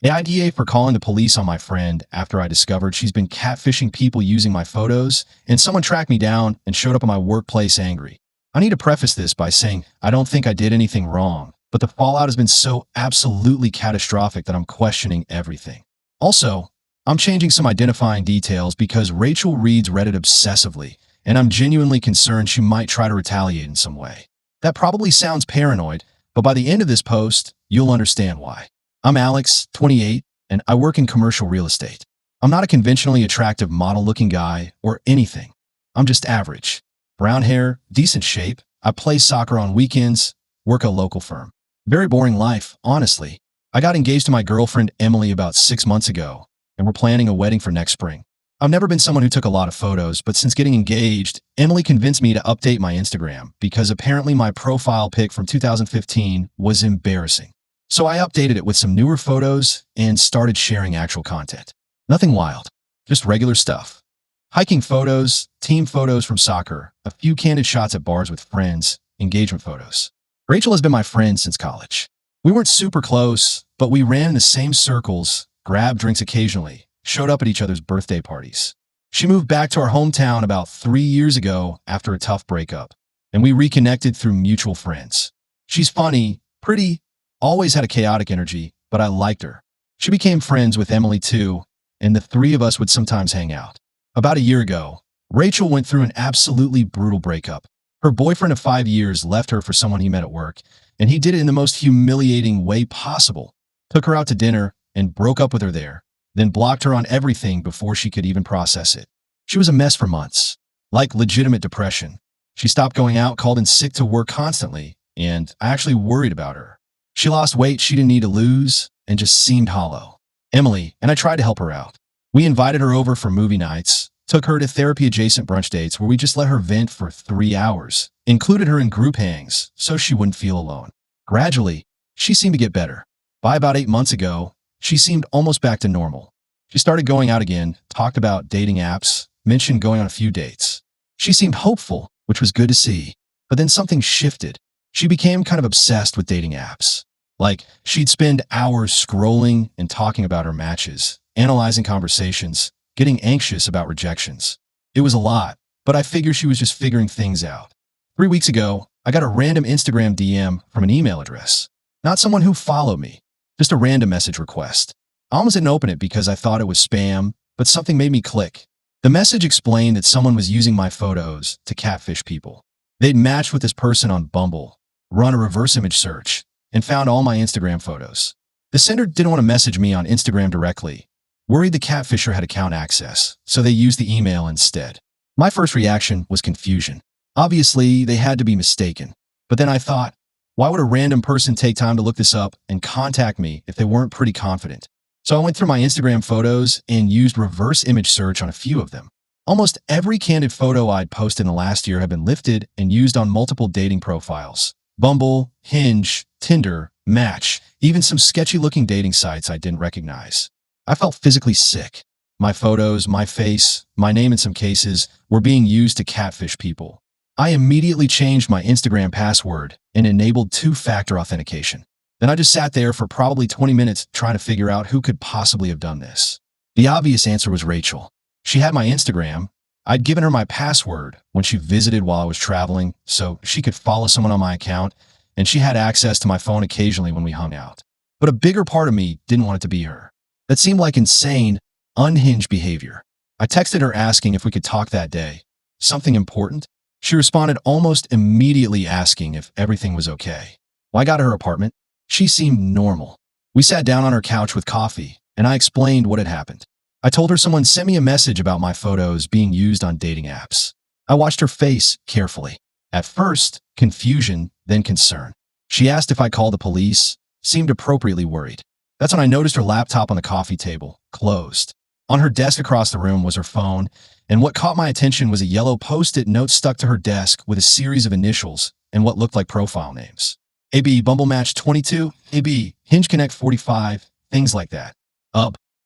AITA for calling the police on my friend after I discovered she's been catfishing people using my photos, and someone tracked me down and showed up at my workplace angry. I need to preface this by saying I don't think I did anything wrong, but the fallout has been so absolutely catastrophic that I'm questioning everything. Also, I'm changing some identifying details because Rachel reads Reddit obsessively, and I'm genuinely concerned she might try to retaliate in some way. That probably sounds paranoid, but by the end of this post, you'll understand why. I'm Alex, 28, and I work in commercial real estate. I'm not a conventionally attractive model-looking guy or anything. I'm just average. Brown hair, decent shape, I play soccer on weekends, work a local firm. Very boring life, honestly. I got engaged to my girlfriend Emily about 6 months ago, and we're planning a wedding for next spring. I've never been someone who took a lot of photos, but since getting engaged, Emily convinced me to update my Instagram because apparently my profile pic from 2015 was embarrassing. So I updated it with some newer photos and started sharing actual content. Nothing wild, just regular stuff. Hiking photos, team photos from soccer, a few candid shots at bars with friends, engagement photos. Rachel has been my friend since college. We weren't super close, but we ran in the same circles, grabbed drinks occasionally, showed up at each other's birthday parties. She moved back to our hometown about 3 years ago after a tough breakup, and we reconnected through mutual friends. She's funny, pretty, always had a chaotic energy, but I liked her. She became friends with Emily too, and the three of us would sometimes hang out. About a year ago, Rachel went through an absolutely brutal breakup. Her boyfriend of 5 years left her for someone he met at work, and he did it in the most humiliating way possible. Took her out to dinner and broke up with her there, then blocked her on everything before she could even process it. She was a mess for months, like legitimate depression. She stopped going out, called in sick to work constantly, and I actually worried about her. She lost weight she didn't need to lose and just seemed hollow. Emily and I tried to help her out. We invited her over for movie nights, took her to therapy-adjacent brunch dates where we just let her vent for 3 hours, included her in group hangs so she wouldn't feel alone. Gradually, she seemed to get better. By about 8 months ago, she seemed almost back to normal. She started going out again, talked about dating apps, mentioned going on a few dates. She seemed hopeful, which was good to see. But then something shifted. She became kind of obsessed with dating apps. Like, she'd spend hours scrolling and talking about her matches, analyzing conversations, getting anxious about rejections. It was a lot, but I figured she was just figuring things out. 3 weeks ago, I got a random Instagram DM from an email address. Not someone who followed me, just a random message request. I almost didn't open it because I thought it was spam, but something made me click. The message explained that someone was using my photos to catfish people. They'd matched with this person on Bumble, run a reverse image search, and found all my Instagram photos. The sender didn't want to message me on Instagram directly, worried the catfisher had account access, so they used the email instead. My first reaction was confusion. Obviously, they had to be mistaken. But then I thought, why would a random person take time to look this up and contact me if they weren't pretty confident? So I went through my Instagram photos and used reverse image search on a few of them. Almost every candid photo I'd posted in the last year had been lifted and used on multiple dating profiles. Bumble, Hinge, Tinder, Match, even some sketchy-looking dating sites I didn't recognize. I felt physically sick. My photos, my face, my name in some cases, were being used to catfish people. I immediately changed my Instagram password and enabled two-factor authentication. Then I just sat there for probably 20 minutes trying to figure out who could possibly have done this. The obvious answer was Rachel. She had my Instagram. I'd given her my password when she visited while I was traveling so she could follow someone on my account, and she had access to my phone occasionally when we hung out. But a bigger part of me didn't want it to be her. That seemed like insane, unhinged behavior. I texted her asking if we could talk that day. Something important? She responded almost immediately asking if everything was okay. When I got to her apartment, she seemed normal. We sat down on her couch with coffee, and I explained what had happened. I told her someone sent me a message about my photos being used on dating apps. I watched her face carefully. At first, confusion, then concern. She asked if I called the police, seemed appropriately worried. That's when I noticed her laptop on the coffee table, closed. On her desk across the room was her phone, and what caught my attention was a yellow Post-it note stuck to her desk with a series of initials and what looked like profile names. AB Bumble Match 22, AB Hinge Connect 45, things like that.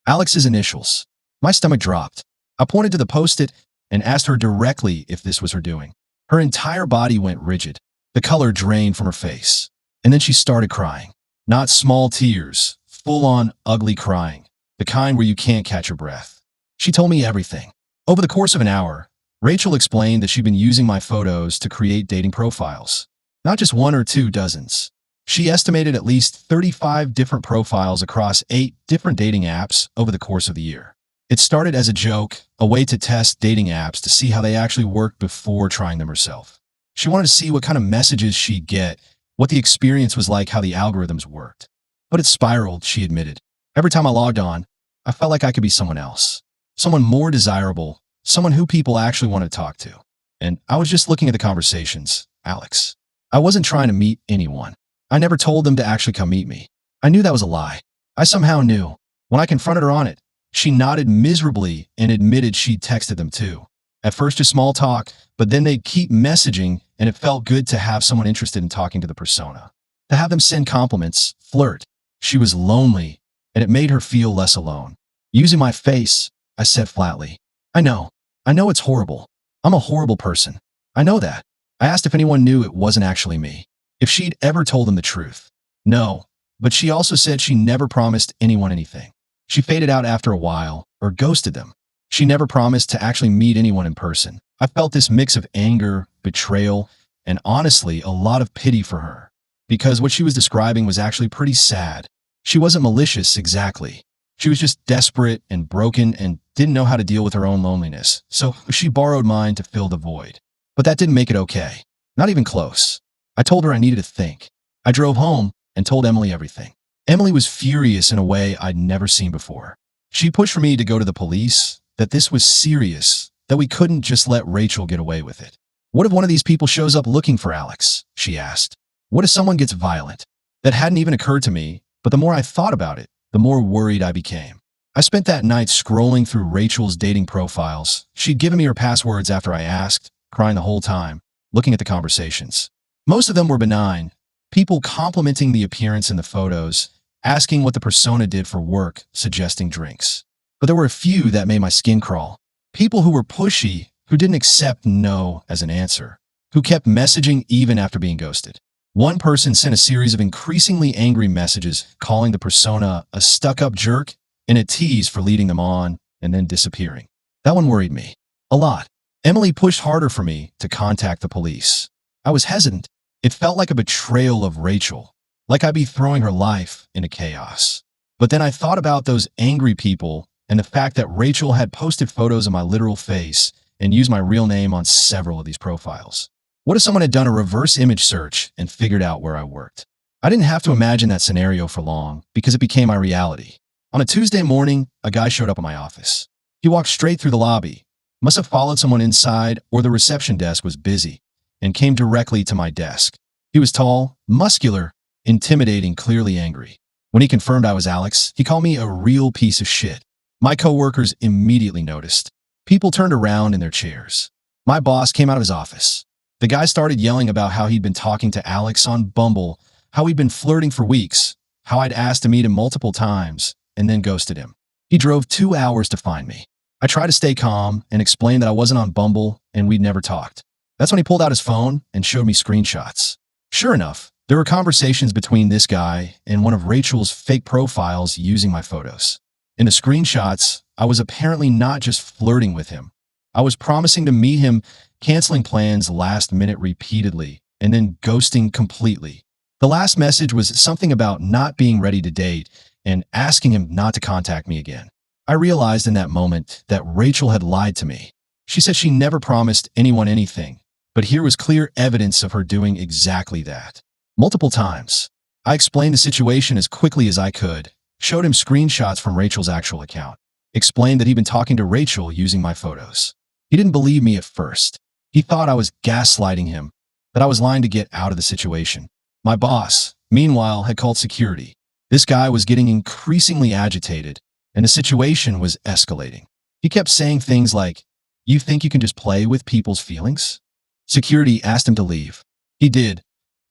Alex's initials. My stomach dropped. I pointed to the Post-it and asked her directly if this was her doing. Her entire body went rigid. The color drained from her face. And then she started crying. Not small tears, full-on ugly crying, the kind where you can't catch your breath. She told me everything. Over the course of an hour, Rachel explained that she'd been using my photos to create dating profiles. Not just one or two dozens. She estimated at least 35 different profiles across 8 different dating apps over the course of the year. It started as a joke, a way to test dating apps to see how they actually worked before trying them herself. She wanted to see what kind of messages she'd get, what the experience was like, how the algorithms worked. But it spiraled, she admitted. Every time I logged on, I felt like I could be someone else. Someone more desirable, someone who people actually wanted to talk to. And I was just looking at the conversations, Alex. I wasn't trying to meet anyone. I never told them to actually come meet me. I knew that was a lie. I somehow knew. When I confronted her on it, she nodded miserably and admitted she'd texted them too. At first just small talk, but then they'd keep messaging, and it felt good to have someone interested in talking to the persona. To have them send compliments, flirt. She was lonely, and it made her feel less alone. Using my face, I said flatly, I know it's horrible. I'm a horrible person. I know that. I asked if anyone knew it wasn't actually me. If she'd ever told them the truth. No, but she also said she never promised anyone anything. She faded out after a while, or ghosted them. She never promised to actually meet anyone in person. I felt this mix of anger, betrayal, and honestly, a lot of pity for her. Because what she was describing was actually pretty sad. She wasn't malicious exactly. She was just desperate and broken and didn't know how to deal with her own loneliness, so she borrowed mine to fill the void. But that didn't make it okay. Not even close. I told her I needed to think. I drove home and told Emily everything. Emily was furious in a way I'd never seen before. She pushed for me to go to the police, that this was serious, that we couldn't just let Rachel get away with it. What if one of these people shows up looking for Alex? She asked. What if someone gets violent? That hadn't even occurred to me, but the more I thought about it, the more worried I became. I spent that night scrolling through Rachel's dating profiles. She'd given me her passwords after I asked, crying the whole time, looking at the conversations. Most of them were benign, people complimenting the appearance in the photos, asking what the persona did for work, suggesting drinks. But there were a few that made my skin crawl. People who were pushy, who didn't accept no as an answer, who kept messaging even after being ghosted. One person sent a series of increasingly angry messages calling the persona a stuck-up jerk and a tease for leading them on and then disappearing. That one worried me. A lot. Emily pushed harder for me to contact the police. I was hesitant. It felt like a betrayal of Rachel, like I'd be throwing her life into chaos. But then I thought about those angry people and the fact that Rachel had posted photos of my literal face and used my real name on several of these profiles. What if someone had done a reverse image search and figured out where I worked? I didn't have to imagine that scenario for long because it became my reality. On a Tuesday morning, a guy showed up at my office. He walked straight through the lobby, must have followed someone inside or the reception desk was busy, and came directly to my desk. He was tall, muscular, intimidating, clearly angry. When he confirmed I was Alex, he called me a real piece of shit. My coworkers immediately noticed. People turned around in their chairs. My boss came out of his office. The guy started yelling about how he'd been talking to Alex on Bumble, how he'd been flirting for weeks, how I'd asked to meet him multiple times, and then ghosted him. He drove 2 hours to find me. I tried to stay calm and explain that I wasn't on Bumble and we'd never talked. That's when he pulled out his phone and showed me screenshots. Sure enough, there were conversations between this guy and one of Rachel's fake profiles using my photos. In the screenshots, I was apparently not just flirting with him. I was promising to meet him, canceling plans last minute repeatedly, and then ghosting completely. The last message was something about not being ready to date and asking him not to contact me again. I realized in that moment that Rachel had lied to me. She said she never promised anyone anything, but here was clear evidence of her doing exactly that. Multiple times. I explained the situation as quickly as I could, showed him screenshots from Rachel's actual account, explained that he'd been talking to Rachel using my photos. He didn't believe me at first. He thought I was gaslighting him, that I was lying to get out of the situation. My boss, meanwhile, had called security. This guy was getting increasingly agitated, and the situation was escalating. He kept saying things like, "You think you can just play with people's feelings?" Security asked him to leave. He did,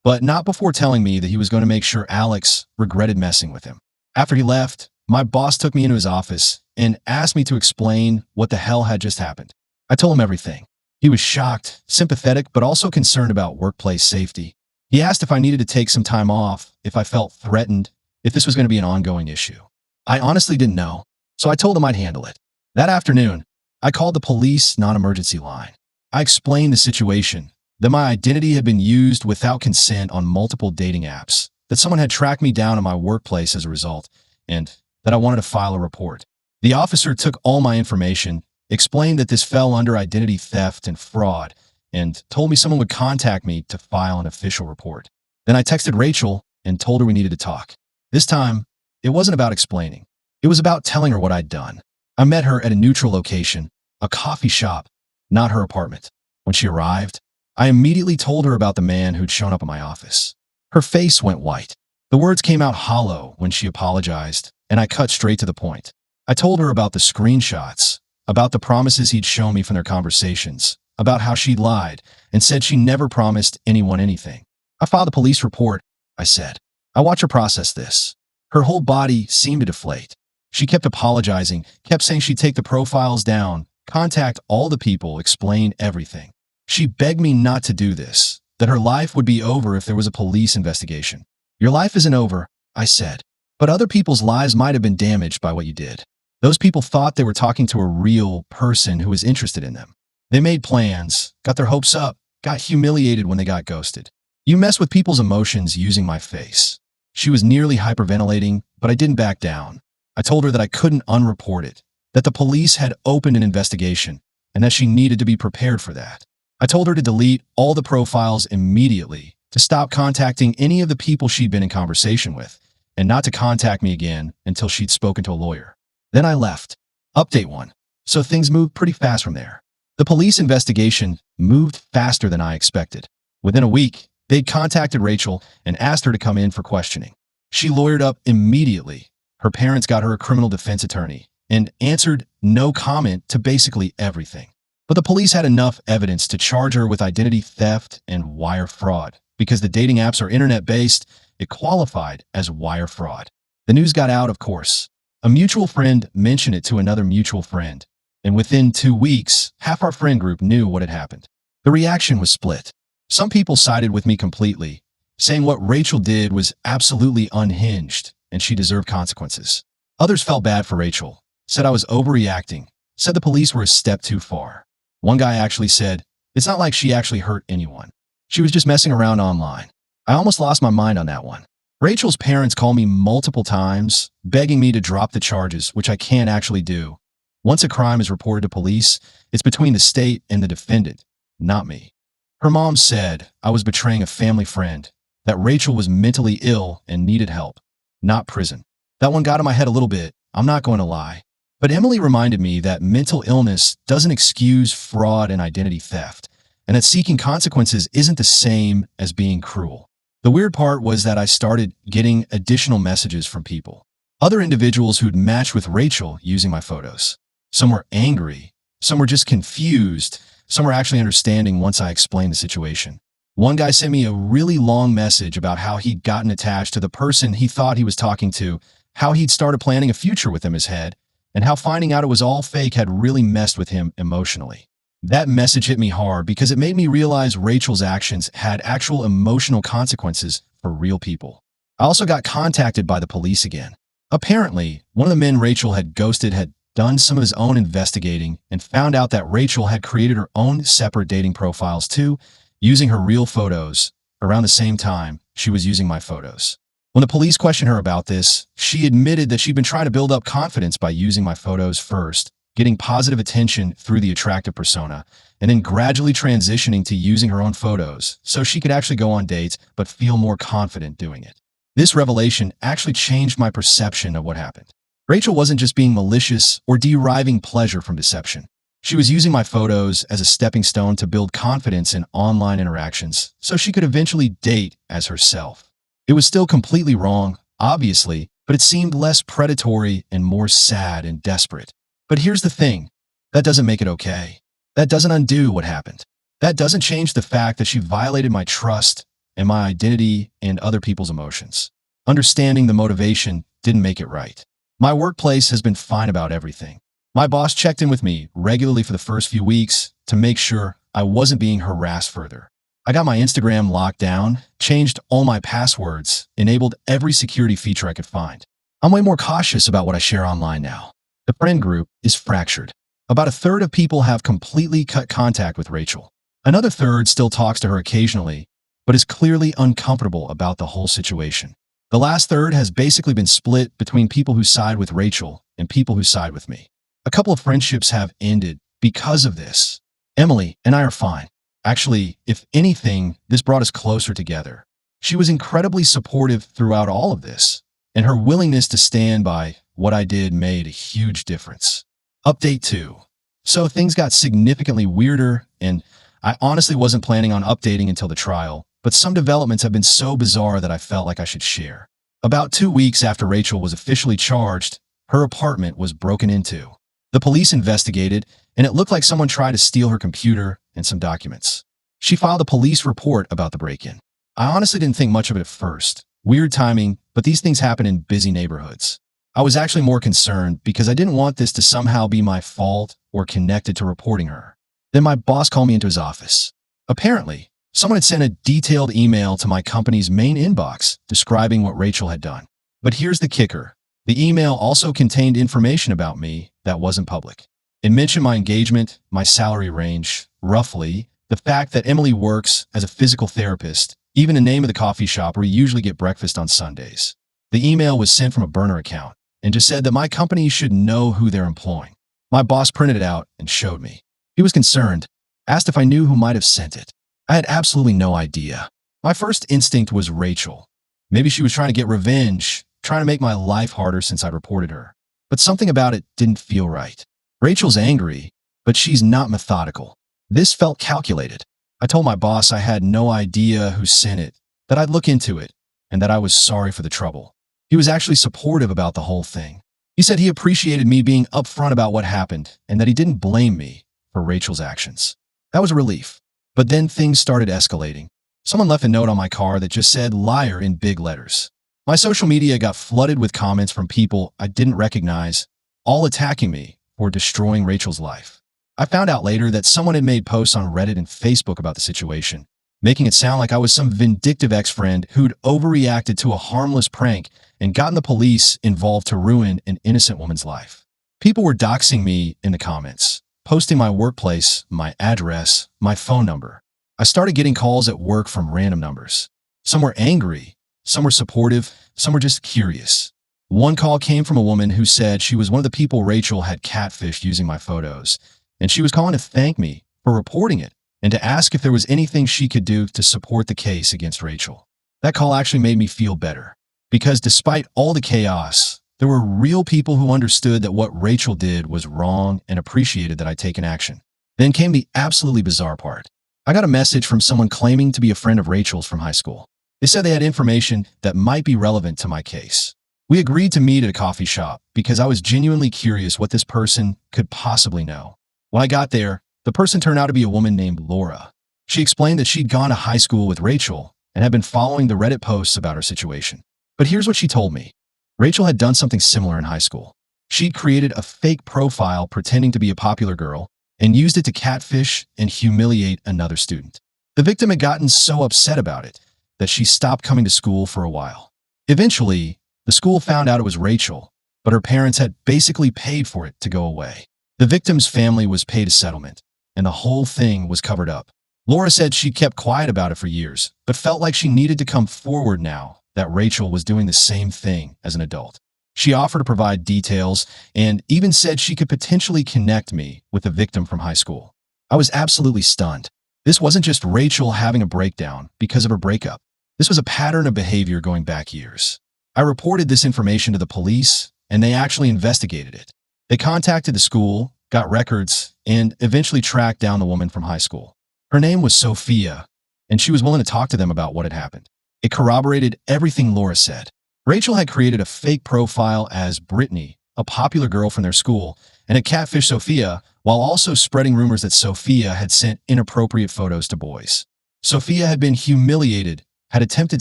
but not before telling me that he was going to make sure Alex regretted messing with him. After he left, my boss took me into his office and asked me to explain what the hell had just happened. I told him everything. He was shocked, sympathetic, but also concerned about workplace safety. He asked if I needed to take some time off, if I felt threatened, if this was going to be an ongoing issue. I honestly didn't know, so I told them I'd handle it. That afternoon, I called the police non-emergency line. I explained the situation, that my identity had been used without consent on multiple dating apps, that someone had tracked me down in my workplace as a result, and that I wanted to file a report. The officer took all my information, explained that this fell under identity theft and fraud, and told me someone would contact me to file an official report. Then I texted Rachel and told her we needed to talk. This time, it wasn't about explaining. It was about telling her what I'd done. I met her at a neutral location, a coffee shop, not her apartment. When she arrived, I immediately told her about the man who'd shown up in my office. Her face went white. The words came out hollow when she apologized, and I cut straight to the point. I told her about the screenshots, about the promises he'd shown me from their conversations, about how she'd lied, and said she never promised anyone anything. I filed a police report, I said. I watched her process this. Her whole body seemed to deflate. She kept apologizing, kept saying she'd take the profiles down, contact all the people, explain everything. She begged me not to do this, that her life would be over if there was a police investigation. Your life isn't over, I said, but other people's lives might have been damaged by what you did. Those people thought they were talking to a real person who was interested in them. They made plans, got their hopes up, got humiliated when they got ghosted. You mess with people's emotions using my face. She was nearly hyperventilating, but I didn't back down. I told her that I couldn't unreport it, that the police had opened an investigation, and that she needed to be prepared for that. I told her to delete all the profiles immediately, to stop contacting any of the people she'd been in conversation with, and not to contact me again until she'd spoken to a lawyer. Then I left. Update 1. So things moved pretty fast from there. The police investigation moved faster than I expected. Within a week, they'd contacted Rachel and asked her to come in for questioning. She lawyered up immediately. Her parents got her a criminal defense attorney and answered no comment to basically everything. But the police had enough evidence to charge her with identity theft and wire fraud. Because the dating apps are internet-based, it qualified as wire fraud. The news got out, of course. A mutual friend mentioned it to another mutual friend, and within 2 weeks, half our friend group knew what had happened. The reaction was split. Some people sided with me completely, saying what Rachel did was absolutely unhinged and she deserved consequences. Others felt bad for Rachel, said I was overreacting, said the police were a step too far. One guy actually said, it's not like she actually hurt anyone. She was just messing around online. I almost lost my mind on that one. Rachel's parents called me multiple times, begging me to drop the charges, which I can't actually do. Once a crime is reported to police, it's between the state and the defendant, not me. Her mom said I was betraying a family friend, that Rachel was mentally ill and needed help, not prison. That one got in my head a little bit, I'm not going to lie. But Emily reminded me that mental illness doesn't excuse fraud and identity theft, and that seeking consequences isn't the same as being cruel. The weird part was that I started getting additional messages from people. Other individuals who'd matched with Rachel using my photos. Some were angry, some were just confused, some were actually understanding once I explained the situation. One guy sent me a really long message about how he'd gotten attached to the person he thought he was talking to, how he'd started planning a future with in his head, and how finding out it was all fake had really messed with him emotionally. That message hit me hard because it made me realize Rachel's actions had actual emotional consequences for real people. I also got contacted by the police again. Apparently, one of the men Rachel had ghosted had done some of his own investigating and found out that Rachel had created her own separate dating profiles too, using her real photos. Around the same time, she was using my photos. When the police questioned her about this, she admitted that she'd been trying to build up confidence by using my photos first, getting positive attention through the attractive persona, and then gradually transitioning to using her own photos so she could actually go on dates but feel more confident doing it. This revelation actually changed my perception of what happened. Rachel wasn't just being malicious or deriving pleasure from deception. She was using my photos as a stepping stone to build confidence in online interactions so she could eventually date as herself. It was still completely wrong, obviously, but it seemed less predatory and more sad and desperate. But here's the thing, that doesn't make it okay. That doesn't undo what happened. That doesn't change the fact that she violated my trust and my identity and other people's emotions. Understanding the motivation didn't make it right. My workplace has been fine about everything. My boss checked in with me regularly for the first few weeks to make sure I wasn't being harassed further. I got my Instagram locked down, changed all my passwords, enabled every security feature I could find. I'm way more cautious about what I share online now. The friend group is fractured. About a third of people have completely cut contact with Rachel. Another third still talks to her occasionally, but is clearly uncomfortable about the whole situation. The last third has basically been split between people who side with Rachel and people who side with me. A couple of friendships have ended because of this. Emily and I are fine. Actually, if anything, this brought us closer together. She was incredibly supportive throughout all of this, and her willingness to stand by what I did made a huge difference. Update 2. So things got significantly weirder, and I honestly wasn't planning on updating until the trial, but some developments have been so bizarre that I felt like I should share. About 2 weeks after Rachel was officially charged, her apartment was broken into. The police investigated, and it looked like someone tried to steal her computer and some documents. She filed a police report about the break-in. I honestly didn't think much of it at first. Weird timing, but these things happen in busy neighborhoods. I was actually more concerned because I didn't want this to somehow be my fault or connected to reporting her. Then my boss called me into his office. Apparently, someone had sent a detailed email to my company's main inbox describing what Rachel had done. But here's the kicker. The email also contained information about me that wasn't public. It mentioned my engagement, my salary range, roughly, the fact that Emily works as a physical therapist, even the name of the coffee shop where we usually get breakfast on Sundays. The email was sent from a burner account and just said that my company should know who they're employing. My boss printed it out and showed me. He was concerned, asked if I knew who might have sent it. I had absolutely no idea. My first instinct was Rachel. Maybe she was trying to get revenge, trying to make my life harder since I'd reported her. But something about it didn't feel right. Rachel's angry, but she's not methodical. This felt calculated. I told my boss I had no idea who sent it, that I'd look into it, and that I was sorry for the trouble. He was actually supportive about the whole thing. He said he appreciated me being upfront about what happened and that he didn't blame me for Rachel's actions. That was a relief. But then things started escalating. Someone left a note on my car that just said liar in big letters. My social media got flooded with comments from people I didn't recognize, all attacking me for destroying Rachel's life. I found out later that someone had made posts on Reddit and Facebook about the situation, making it sound like I was some vindictive ex-friend who'd overreacted to a harmless prank and gotten the police involved to ruin an innocent woman's life. People were doxing me in the comments, posting my workplace, my address, my phone number. I started getting calls at work from random numbers. Some were angry, some were supportive, some were just curious. One call came from a woman who said she was one of the people Rachel had catfished using my photos, and she was calling to thank me for reporting it and to ask if there was anything she could do to support the case against Rachel. That call actually made me feel better, because despite all the chaos, there were real people who understood that what Rachel did was wrong and appreciated that I'd taken action. Then came the absolutely bizarre part. I got a message from someone claiming to be a friend of Rachel's from high school. They said they had information that might be relevant to my case. We agreed to meet at a coffee shop because I was genuinely curious what this person could possibly know. When I got there, the person turned out to be a woman named Laura. She explained that she'd gone to high school with Rachel and had been following the Reddit posts about her situation. But here's what she told me. Rachel had done something similar in high school. She'd created a fake profile pretending to be a popular girl and used it to catfish and humiliate another student. The victim had gotten so upset about it that she stopped coming to school for a while. Eventually, the school found out it was Rachel, but her parents had basically paid for it to go away. The victim's family was paid a settlement, and the whole thing was covered up. Laura said she kept quiet about it for years, but felt like she needed to come forward now that Rachel was doing the same thing as an adult. She offered to provide details and even said she could potentially connect me with the victim from high school. I was absolutely stunned. This wasn't just Rachel having a breakdown because of her breakup. This was a pattern of behavior going back years. I reported this information to the police, and they actually investigated it. They contacted the school, got records, and eventually tracked down the woman from high school. Her name was Sophia, and she was willing to talk to them about what had happened. It corroborated everything Laura said. Rachel had created a fake profile as Brittany, a popular girl from their school, and had catfished Sophia while also spreading rumors that Sophia had sent inappropriate photos to boys. Sophia had been humiliated, had attempted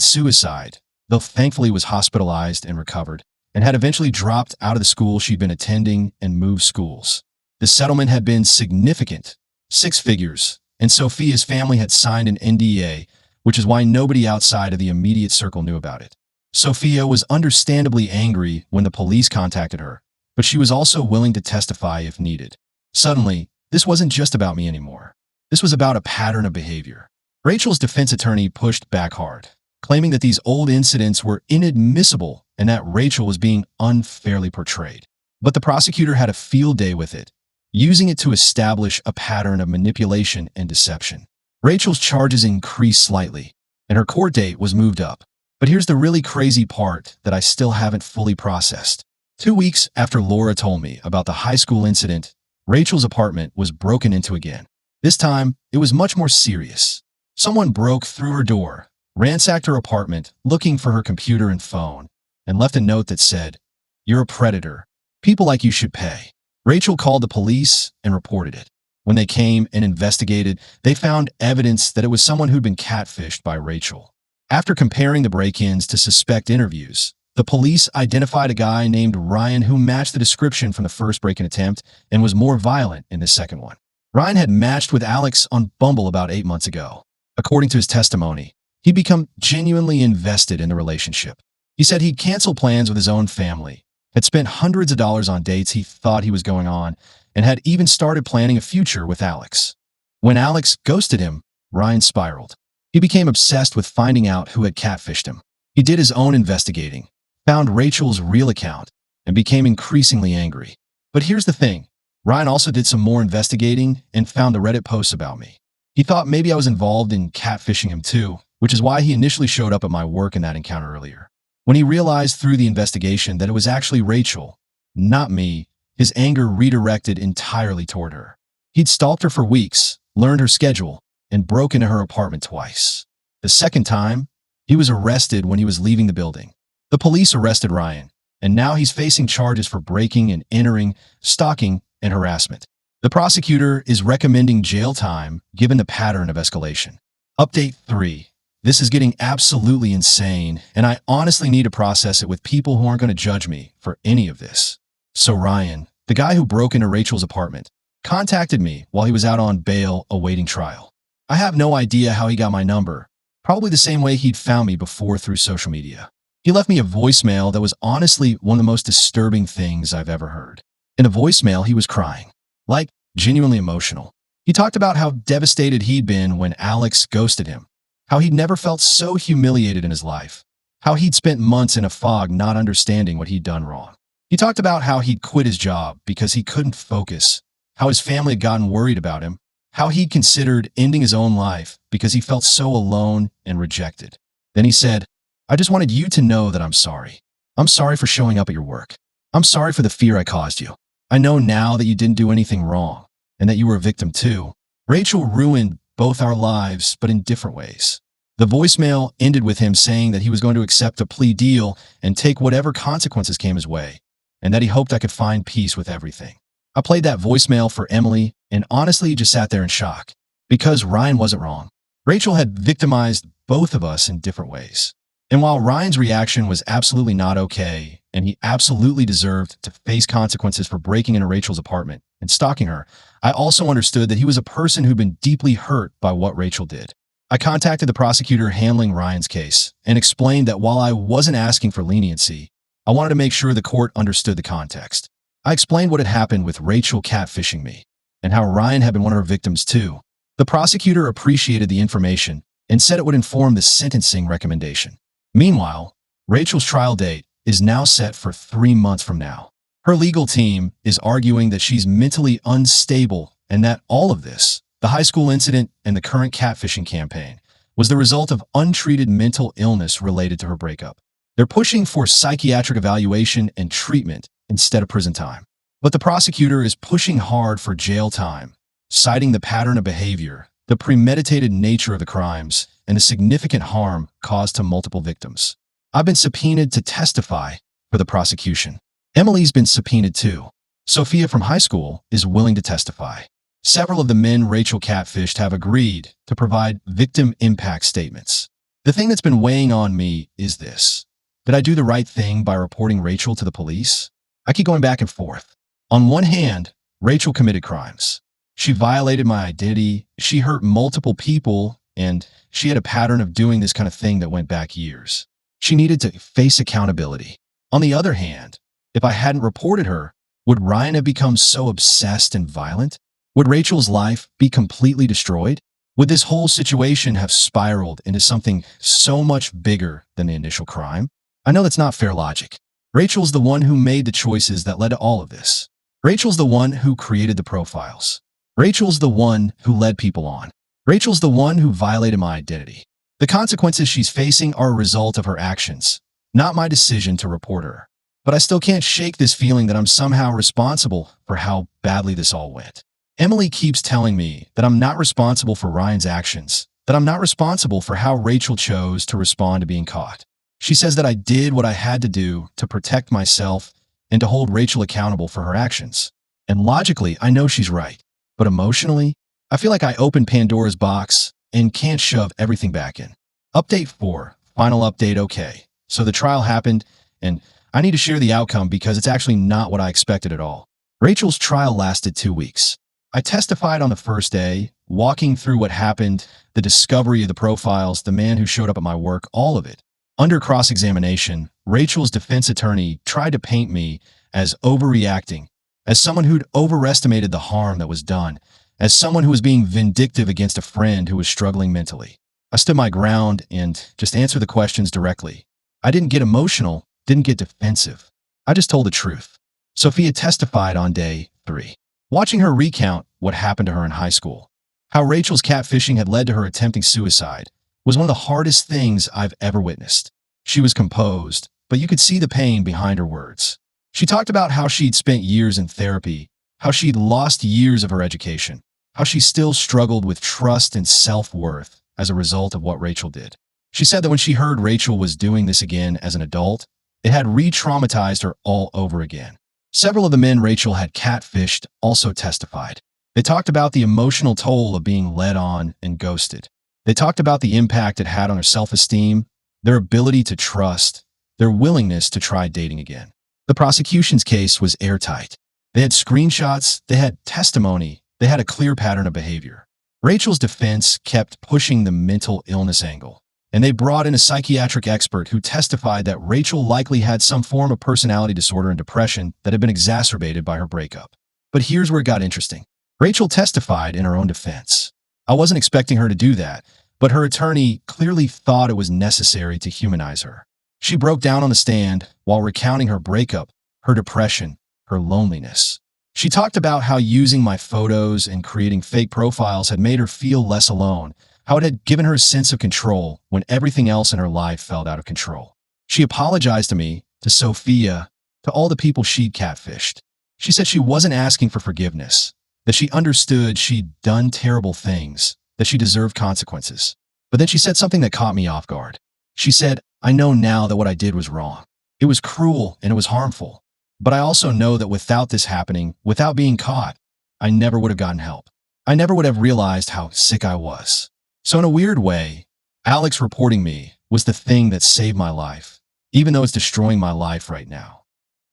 suicide, though thankfully was hospitalized and recovered, and had eventually dropped out of the school she'd been attending and moved schools. The settlement had been significant, 6 figures, and Sophia's family had signed an NDA, which is why nobody outside of the immediate circle knew about it. Sophia was understandably angry when the police contacted her, but she was also willing to testify if needed. Suddenly, this wasn't just about me anymore. This was about a pattern of behavior. Rachel's defense attorney pushed back hard, claiming that these old incidents were inadmissible and that Rachel was being unfairly portrayed. But the prosecutor had a field day with it, using it to establish a pattern of manipulation and deception. Rachel's charges increased slightly, and her court date was moved up. But here's the really crazy part that I still haven't fully processed. 2 weeks after Laura told me about the high school incident, Rachel's apartment was broken into again. This time, it was much more serious. Someone broke through her door, ransacked her apartment, looking for her computer and phone, and left a note that said, "You're a predator. People like you should pay." Rachel called the police and reported it. When they came and investigated, they found evidence that it was someone who'd been catfished by Rachel. After comparing the break-ins to suspect interviews, the police identified a guy named Ryan who matched the description from the first break-in attempt and was more violent in the second one. Ryan had matched with Alex on Bumble about 8 months ago. According to his testimony, he'd become genuinely invested in the relationship. He said he'd canceled plans with his own family, had spent hundreds of dollars on dates he thought he was going on, and had even started planning a future with Alex. When Alex ghosted him, Ryan spiraled. He became obsessed with finding out who had catfished him. He did his own investigating, found Rachel's real account, and became increasingly angry. But here's the thing. Ryan also did some more investigating and found the Reddit posts about me. He thought maybe I was involved in catfishing him too, which is why he initially showed up at my work in that encounter earlier. When he realized through the investigation that it was actually Rachel, not me, his anger redirected entirely toward her. He'd stalked her for weeks, learned her schedule, and broke into her apartment twice. The second time, he was arrested when he was leaving the building. The police arrested Ryan, and now he's facing charges for breaking and entering, stalking, and harassment. The prosecutor is recommending jail time given the pattern of escalation. Update 3. This is getting absolutely insane, and I honestly need to process it with people who aren't going to judge me for any of this. So Ryan, the guy who broke into Rachel's apartment, contacted me while he was out on bail awaiting trial. I have no idea how he got my number, probably the same way he'd found me before through social media. He left me a voicemail that was honestly one of the most disturbing things I've ever heard. In a voicemail, he was crying, like genuinely emotional. He talked about how devastated he'd been when Alex ghosted him, how he'd never felt so humiliated in his life, how he'd spent months in a fog not understanding what he'd done wrong. He talked about how he'd quit his job because he couldn't focus, how his family had gotten worried about him, how he'd considered ending his own life because he felt so alone and rejected. Then he said, "I just wanted you to know that I'm sorry. I'm sorry for showing up at your work. I'm sorry for the fear I caused you. I know now that you didn't do anything wrong and that you were a victim too. Rachel ruined both our lives, but in different ways." The voicemail ended with him saying that he was going to accept a plea deal and take whatever consequences came his way, and that he hoped I could find peace with everything. I played that voicemail for Emily and honestly just sat there in shock, because Ryan wasn't wrong. Rachel had victimized both of us in different ways. And while Ryan's reaction was absolutely not okay, and he absolutely deserved to face consequences for breaking into Rachel's apartment and stalking her, I also understood that he was a person who'd been deeply hurt by what Rachel did. I contacted the prosecutor handling Ryan's case and explained that while I wasn't asking for leniency, I wanted to make sure the court understood the context. I explained what had happened with Rachel catfishing me and how Ryan had been one of her victims too. The prosecutor appreciated the information and said it would inform the sentencing recommendation. Meanwhile, Rachel's trial date is now set for 3 months from now. Her legal team is arguing that she's mentally unstable and that all of this, the high school incident and the current catfishing campaign, was the result of untreated mental illness related to her breakup. They're pushing for psychiatric evaluation and treatment instead of prison time. But the prosecutor is pushing hard for jail time, citing the pattern of behavior, the premeditated nature of the crimes, and the significant harm caused to multiple victims. I've been subpoenaed to testify for the prosecution. Emily's been subpoenaed too. Sophia from high school is willing to testify. Several of the men Rachel catfished have agreed to provide victim impact statements. The thing that's been weighing on me is this. Did I do the right thing by reporting Rachel to the police? I keep going back and forth. On one hand, Rachel committed crimes. She violated my identity, she hurt multiple people, and she had a pattern of doing this kind of thing that went back years. She needed to face accountability. On the other hand, if I hadn't reported her, would Ryan have become so obsessed and violent? Would Rachel's life be completely destroyed? Would this whole situation have spiraled into something so much bigger than the initial crime? I know that's not fair logic. Rachel's the one who made the choices that led to all of this. Rachel's the one who created the profiles. Rachel's the one who led people on. Rachel's the one who violated my identity. The consequences she's facing are a result of her actions, not my decision to report her. But I still can't shake this feeling that I'm somehow responsible for how badly this all went. Emily keeps telling me that I'm not responsible for Ryan's actions, that I'm not responsible for how Rachel chose to respond to being caught. She says that I did what I had to do to protect myself and to hold Rachel accountable for her actions. And logically, I know she's right. But emotionally, I feel like I opened Pandora's box and can't shove everything back in. Update 4. Final update, okay. So the trial happened, and I need to share the outcome because it's actually not what I expected at all. Rachel's trial lasted 2 weeks. I testified on the first day, walking through what happened, the discovery of the profiles, the man who showed up at my work, all of it. Under cross-examination, Rachel's defense attorney tried to paint me as overreacting, as someone who'd overestimated the harm that was done, as someone who was being vindictive against a friend who was struggling mentally. I stood my ground and just answered the questions directly. I didn't get emotional, didn't get defensive. I just told the truth. Sophia testified on day 3. Watching her recount what happened to her in high school, how Rachel's catfishing had led to her attempting suicide, was one of the hardest things I've ever witnessed. She was composed, but you could see the pain behind her words. She talked about how she'd spent years in therapy, how she'd lost years of her education, how she still struggled with trust and self-worth as a result of what Rachel did. She said that when she heard Rachel was doing this again as an adult, it had re-traumatized her all over again. Several of the men Rachel had catfished also testified. They talked about the emotional toll of being led on and ghosted. They talked about the impact it had on her self-esteem, their ability to trust, their willingness to try dating again. The prosecution's case was airtight. They had screenshots, they had testimony, they had a clear pattern of behavior. Rachel's defense kept pushing the mental illness angle, and they brought in a psychiatric expert who testified that Rachel likely had some form of personality disorder and depression that had been exacerbated by her breakup. But here's where it got interesting. Rachel testified in her own defense. I wasn't expecting her to do that, but her attorney clearly thought it was necessary to humanize her. She broke down on the stand while recounting her breakup, her depression, her loneliness. She talked about how using my photos and creating fake profiles had made her feel less alone, how it had given her a sense of control when everything else in her life felt out of control. She apologized to me, to Sophia, to all the people she'd catfished. She said she wasn't asking for forgiveness, that she understood she'd done terrible things, that she deserved consequences. But then she said something that caught me off guard. She said, "I know now that what I did was wrong. It was cruel and it was harmful. But I also know that without this happening, without being caught, I never would have gotten help. I never would have realized how sick I was." So in a weird way, Alex reporting me was the thing that saved my life, even though it's destroying my life right now.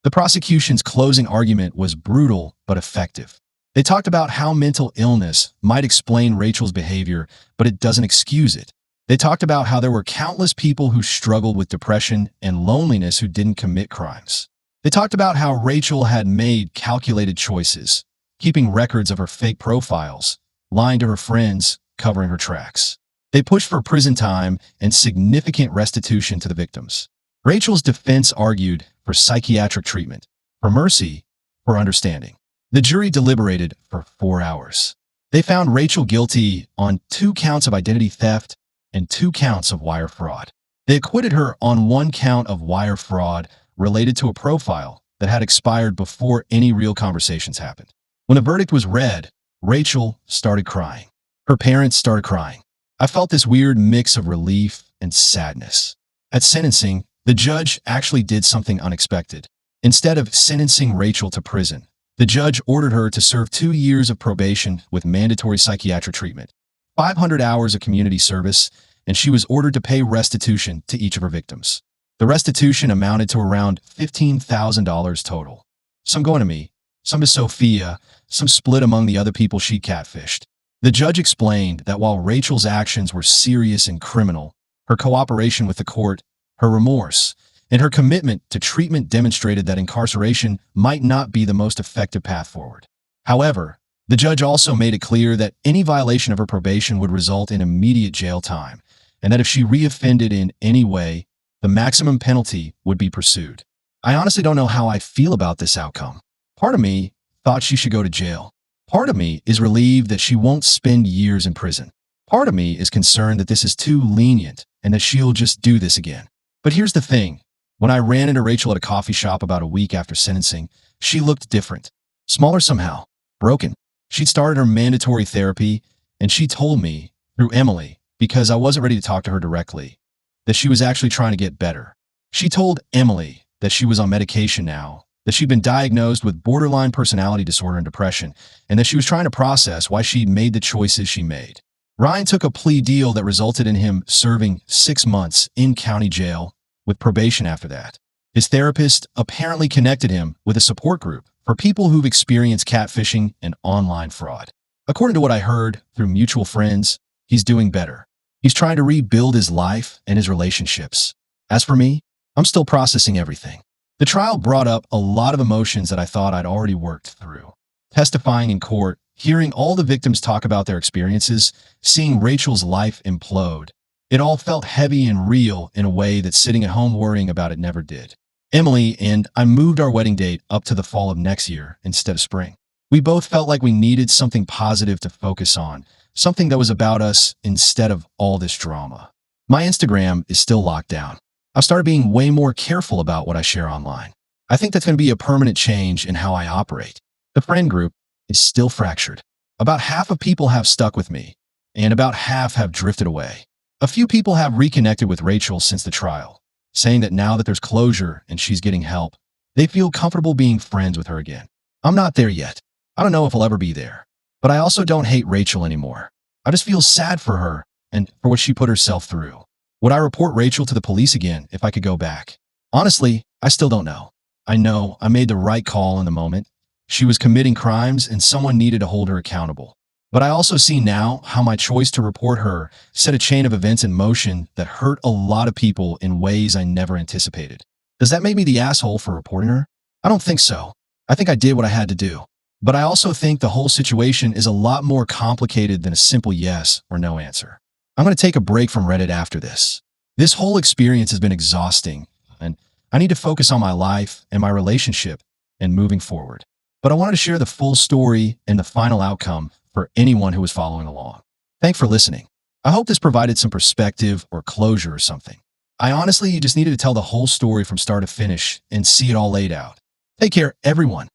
The prosecution's closing argument was brutal but effective. They talked about how mental illness might explain Rachel's behavior, but it doesn't excuse it. They talked about how there were countless people who struggled with depression and loneliness who didn't commit crimes. They talked about how Rachel had made calculated choices, keeping records of her fake profiles, lying to her friends, covering her tracks. They pushed for prison time and significant restitution to the victims. Rachel's defense argued for psychiatric treatment, for mercy, for understanding. The jury deliberated for 4 hours. They found Rachel guilty on 2 counts of identity theft and 2 counts of wire fraud. They acquitted her on 1 count of wire fraud related to a profile that had expired before any real conversations happened. When the verdict was read, Rachel started crying. Her parents started crying. I felt this weird mix of relief and sadness. At sentencing, the judge actually did something unexpected. Instead of sentencing Rachel to prison, the judge ordered her to serve 2 years of probation with mandatory psychiatric treatment, 500 hours of community service, and she was ordered to pay restitution to each of her victims. The restitution amounted to around $15,000 total. So I'm going to me, some to Sophia, some split among the other people she catfished. The judge explained that while Rachel's actions were serious and criminal, her cooperation with the court, her remorse, and her commitment to treatment demonstrated that incarceration might not be the most effective path forward. However, the judge also made it clear that any violation of her probation would result in immediate jail time, and that if she reoffended in any way, the maximum penalty would be pursued. I honestly don't know how I feel about this outcome. Part of me thought she should go to jail. Part of me is relieved that she won't spend years in prison. Part of me is concerned that this is too lenient and that she'll just do this again. But here's the thing. When I ran into Rachel at a coffee shop about a week after sentencing, she looked different. Smaller somehow. Broken. She'd started her mandatory therapy, and she told me, through Emily, because I wasn't ready to talk to her directly, that she was actually trying to get better. She told Emily that she was on medication now, that she'd been diagnosed with borderline personality disorder and depression, and that she was trying to process why she made the choices she made. Ryan took a plea deal that resulted in him serving 6 months in county jail with probation after that. His therapist apparently connected him with a support group for people who've experienced catfishing and online fraud. According to what I heard through mutual friends, he's doing better. He's trying to rebuild his life and his relationships. As for me, I'm still processing everything. The trial brought up a lot of emotions that I thought I'd already worked through. Testifying in court, hearing all the victims talk about their experiences, seeing Rachel's life implode. It all felt heavy and real in a way that sitting at home worrying about it never did. Emily and I moved our wedding date up to the fall of next year instead of spring. We both felt like we needed something positive to focus on, something that was about us instead of all this drama. My Instagram is still locked down. I've started being way more careful about what I share online. I think that's going to be a permanent change in how I operate. The friend group is still fractured. About half of people have stuck with me, and about half have drifted away. A few people have reconnected with Rachel since the trial, saying that now that there's closure and she's getting help, they feel comfortable being friends with her again. I'm not there yet. I don't know if I'll ever be there. But I also don't hate Rachel anymore. I just feel sad for her and for what she put herself through. Would I report Rachel to the police again if I could go back? Honestly, I still don't know. I know I made the right call in the moment. She was committing crimes and someone needed to hold her accountable. But I also see now how my choice to report her set a chain of events in motion that hurt a lot of people in ways I never anticipated. Does that make me the asshole for reporting her? I don't think so. I think I did what I had to do. But I also think the whole situation is a lot more complicated than a simple yes or no answer. I'm going to take a break from Reddit after this. This whole experience has been exhausting, and I need to focus on my life and my relationship and moving forward. But I wanted to share the full story and the final outcome for anyone who was following along. Thanks for listening. I hope this provided some perspective or closure or something. I honestly just needed to tell the whole story from start to finish and see it all laid out. Take care, everyone.